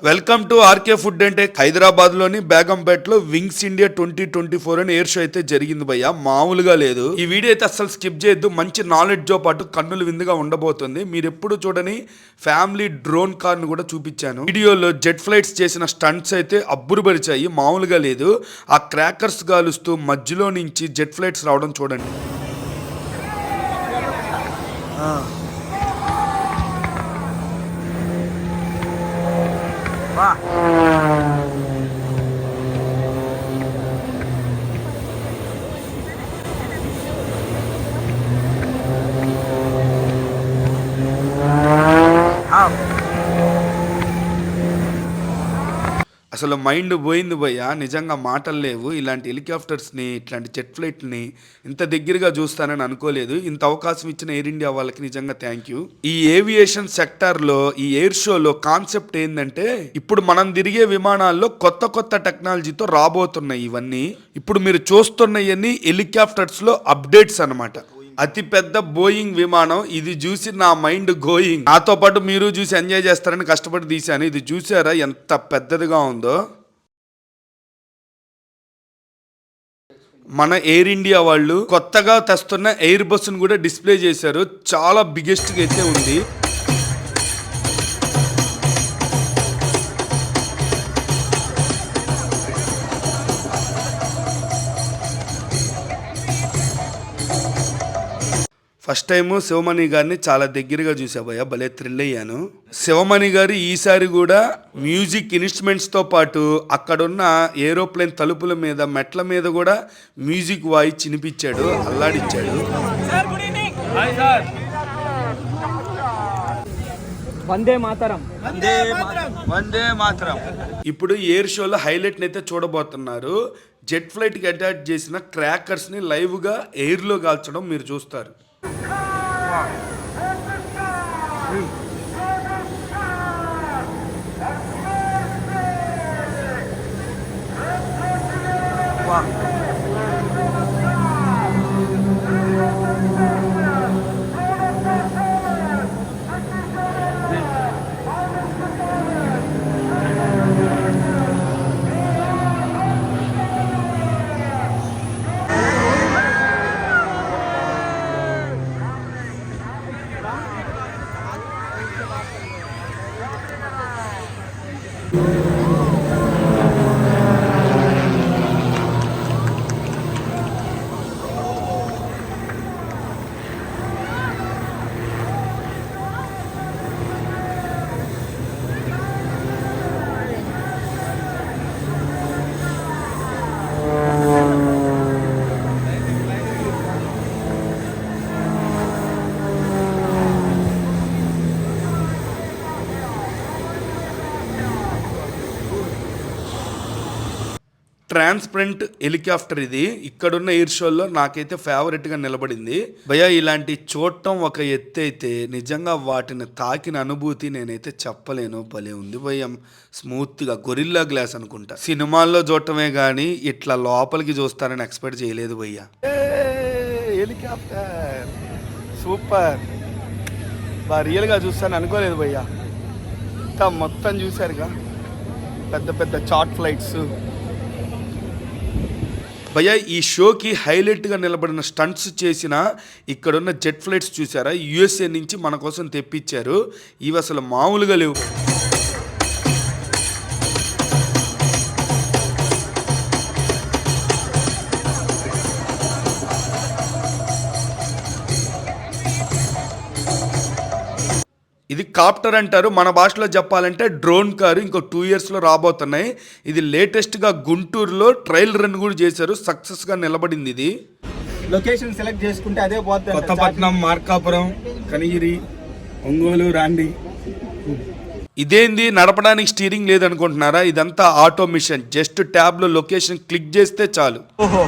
Welcome to RK food and tech. Hyderabad లోని బేగంపేటలో wings India 2024 అని ఎయిర్ షో అయితే జరిగింది భయ్య. మామూలుగా లేదు. ఈ వీడియో అయితే అస్సలు స్కిప్ చేయొద్దు. మంచి నాలెడ్జ్ తో పాటు కన్నులు విందుగా ఉండబోతుంది. మీరు ఎప్పుడు చూడని ఫ్యామిలీ డ్రోన్ కార్ ను కూడా చూపించాను. వీడియోలో జెట్ ఫ్లైట్స్ చేసిన స్టంట్స్ అయితే అబ్బురుపరిచాయి. మామూలుగా లేదు. ఆ క్రాకర్స్ గాలుస్తూ మధ్యలో నుంచి జెట్ ఫ్లైట్స్ రావడం చూడండి. అసలు మైండ్ పోయింది భయ్య. నిజంగా మాటలు లేవు. ఇలాంటి హెలికాప్టర్స్ని, ఇట్లాంటి జెట్ ఫ్లైట్ని ఇంత దగ్గరగా చూస్తానని అనుకోలేదు. ఇంత అవకాశం ఇచ్చిన ఎయిర్ ఇండియా వాళ్ళకి నిజంగా థ్యాంక్ యూ. ఈ ఏవియేషన్ సెక్టార్లో, ఈ ఎయిర్ షోలో కాన్సెప్ట్ ఏంటంటే, ఇప్పుడు మనం తిరిగే విమానాల్లో కొత్త కొత్త టెక్నాలజీతో రాబోతున్నాయి ఇవన్నీ. ఇప్పుడు మీరు చూస్తున్నవన్నీ హెలికాప్టర్స్లో అప్డేట్స్ అనమాట. అతి పెద్ద బోయింగ్ విమానం. ఇది చూసి నా మైండ్ గోయింగ్. నాతో పాటు మీరు చూసి ఎంజాయ్ చేస్తారని కష్టపడి తీశాను. ఇది చూసారా ఎంత పెద్దదిగా ఉందో. మన ఎయిర్ ఇండియా వాళ్ళు కొత్తగా తెస్తున్న ఎయిర్ బస్సును కూడా డిస్ప్లే చేశారు. చాలా బిగ్గెస్ట్గా అయితే ఉంది. ఫస్ట్ టైము శివమణి గారిని చాలా దగ్గరగా చూసా భయ్య. భలే థ్రిల్ అయ్యాను. శివమణి గారు ఈసారి కూడా మ్యూజిక్ ఇన్స్ట్రుమెంట్స్తో పాటు అక్కడున్న ఏరోప్లేన్ తలుపుల మీద, మెట్ల మీద కూడా మ్యూజిక్ వాయిస్ చినిపించాడు, అల్లాడిచ్చాడు. వందే మాతరం, వందే మాతరం. ఇప్పుడు ఎయిర్ షోలో హైలైట్ అయితే చూడబోతున్నారు. జెట్ ఫ్లైట్కి అటాచ్ చేసిన క్రాకర్స్ని లైవ్గా ఎయిర్లో కాల్చడం మీరు చూస్తారు. ట్రాన్స్పరెంట్ హెలికాప్టర్ ఇది. ఇక్కడున్న ఎయిర్ షోల్లో నాకైతే ఫేవరెట్గా నిలబడింది భయ్య. ఇలాంటి చూడటం ఒక ఎత్తు అయితే నిజంగా వాటిని తాకిన అనుభూతి నేనైతే చెప్పలేను. భలే ఉంది భయ్య. స్మూత్గా గొరిల్లా గ్లాస్ అనుకుంటా. సినిమాల్లో చూడటమే కానీ ఇట్లా లోపలికి చూస్తారని ఎక్స్పెక్ట్ చేయలేదు భయ్య. Helicopter super. రియల్గా చూస్తాను అనుకోలేదు భయ్య. మొత్తం చూసారుగా, పెద్ద పెద్ద చార్ట్ ఫ్లైట్స్ భయ్య. ఈ షోకి హైలైట్గా నిలబడిన స్టంట్స్ చేసిన ఇక్కడున్న జెట్ ఫ్లైట్స్ చూసారా, యుఎస్ఏ నుంచి మన కోసం తెప్పించారు. ఇవి అసలు మామూలుగా లేవు. ఇది కాప్టర్ అంటారు, మన భాషలో చెప్పాలంటే డ్రోన్ కారు. ఇంకో 2 yearsలో రాబోతున్నాయి. ఇది లేటెస్ట్గా గుంటూరులో ట్రయల్ రన్ కూడా చేశారు. సక్సెస్గా నిలబడింది. ఇది లొకేషన్ సెలెక్ట్ చేసుకుంటే అదే పోతుంది. కొత్తపట్నం, మార్కాపురం, కనిగిరి, ఒంగోలు, రాండి. ఇదేంది నడపడానికి స్టీరింగ్ లేదనుకుంటున్నారా? ఇదంతా ఆటోమేషన్. జస్ట్ ట్యాబ్లో లొకేషన్ క్లిక్ చేస్తే చాలు. ఓహో,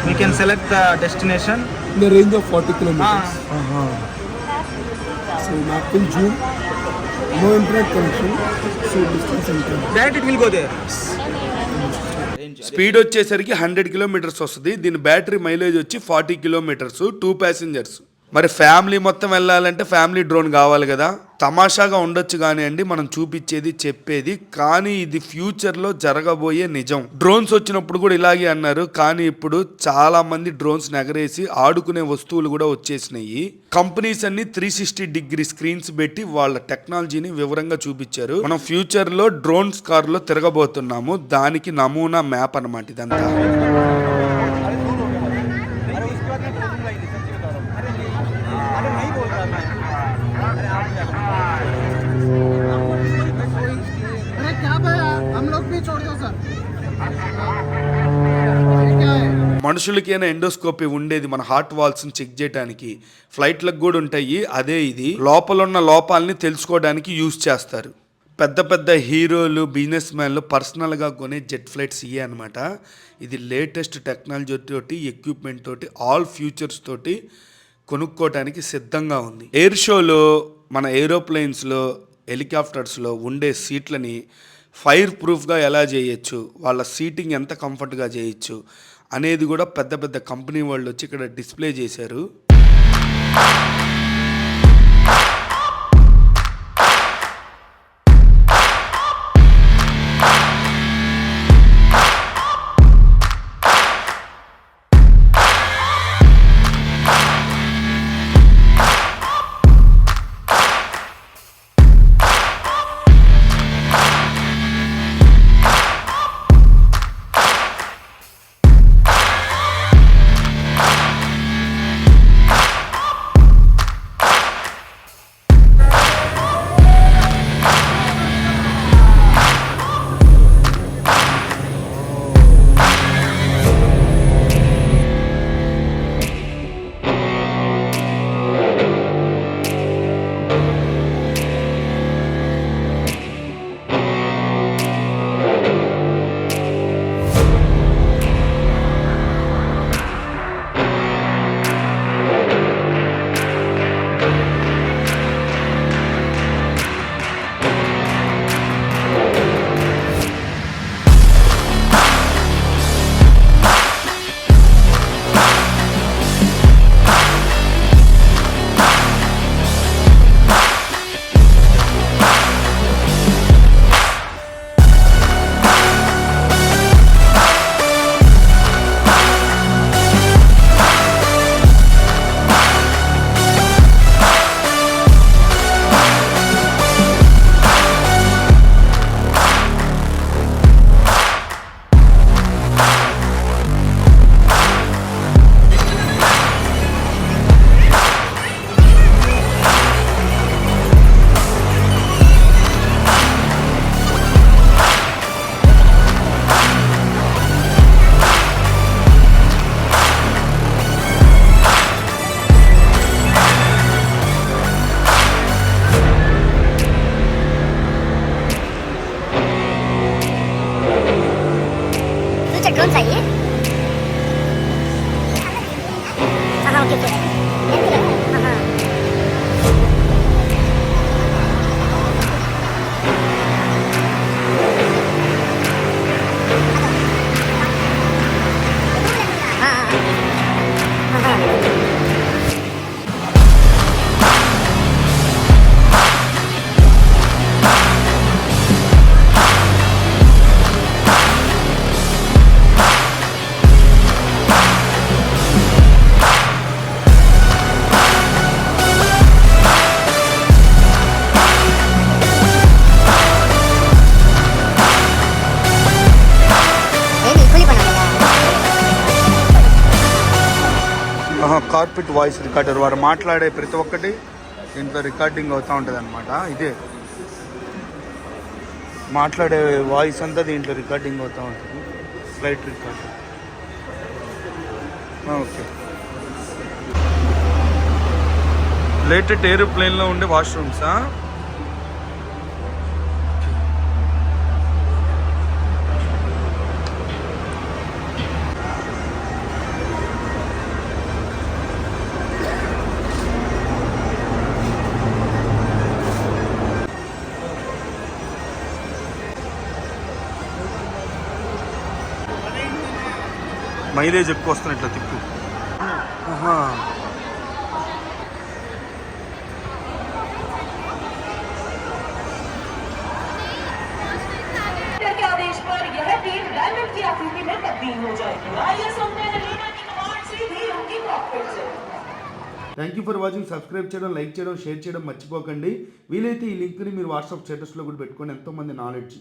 we can select the destination in the range of 40 kilometers. So map will zoom, no internet connection, so distance internet. Direct it will go there. Speed వచ్చేసరికి 100 kilometers వస్తుంది. దీని battery mileage వచ్చి 40 kilometers, 2 passengers. మరి family మొత్తం వెళ్ళాలంటే family drone కావాలి కదా. తమాషాగా ఉండొచ్చు కానీ అండి మనం చూపించేది చెప్పేది, కానీ ఇది ఫ్యూచర్లో జరగబోయే నిజం. డ్రోన్స్ వచ్చినప్పుడు కూడా ఇలాగే అన్నారు, కానీ ఇప్పుడు చాలా మంది డ్రోన్స్ ఎగరేసి ఆడుకునే వస్తువులు కూడా వచ్చేసినాయి. కంపెనీస్ అన్ని 360 స్క్రీన్స్ పెట్టి వాళ్ళ టెక్నాలజీని వివరంగా చూపించారు. మనం ఫ్యూచర్లో డ్రోన్స్ కార్లో తిరగబోతున్నాము, దానికి నమూనా మ్యాప్ అన్నమాట ఇదంతా. మనుషులకైనా ఎండోస్కోపీ ఉండేది మన హార్ట్ వాల్స్ని చెక్ చేయడానికి, ఫ్లైట్లకు కూడా ఉంటాయి. అదే ఇది లోపల ఉన్న లోపాలని తెలుసుకోవడానికి యూజ్ చేస్తారు. పెద్ద పెద్ద హీరోలు, బిజినెస్ మ్యాన్లు పర్సనల్గా కొనే జెట్ ఫ్లైట్స్ ఇవే అనమాట. ఇది లేటెస్ట్ టెక్నాలజీ తోటి, ఎక్విప్మెంట్ తోటి, ఆల్ ఫ్యూచర్స్ తోటి కొనుక్కోవడానికి సిద్ధంగా ఉంది. ఎయిర్ షోలో మన ఏరోప్లేన్స్లో, హెలికాప్టర్స్లో ఉండే సీట్లని ఫైర్ ప్రూఫ్గా ఎలా చేయొచ్చు, వాళ్ళ సీటింగ్ ఎంత కంఫర్ట్గా చేయొచ్చు అనేది కూడా పెద్ద పెద్ద కంపెనీ వాళ్ళు వచ్చి ఇక్కడ డిస్ప్లే చేశారు. ड्रोन चाहिए? हाँ ओके ओके हाँ हाँ కార్పెట్ వాయిస్ రికార్డర్, వారు మాట్లాడే ప్రతి ఒక్కటి దీంట్లో రికార్డింగ్ అవుతూ ఉంటుంది అనమాట. ఇదే మాట్లాడే వాయిస్ అంతా దీంట్లో రికార్డింగ్ అవుతూ ఉంటుంది, ఫ్లైట్ రికార్డర్. ఓకే, లేటెస్ట్ ఏరోప్లేన్లో ఉండే వాష్రూమ్సా? మైలేజ్ ఎక్కువ వస్తుంది ఇట్లా తిప్పు. डायमंड की आकृति में तब्दील हो जाएगी। आइए सुनते हैं लीना की कमांड सीधी उनकी कॉकपिट से। Thank you for watching. Subscribe చేయడం, లైక్ చేయడం, షేర్ చేయడం మర్చిపోకండి. వీలైతే ఈ లింక్ని మీరు వాట్సాప్ స్టేటస్లో కూడా పెట్టుకొని ఎంతోమంది నాలెడ్జ్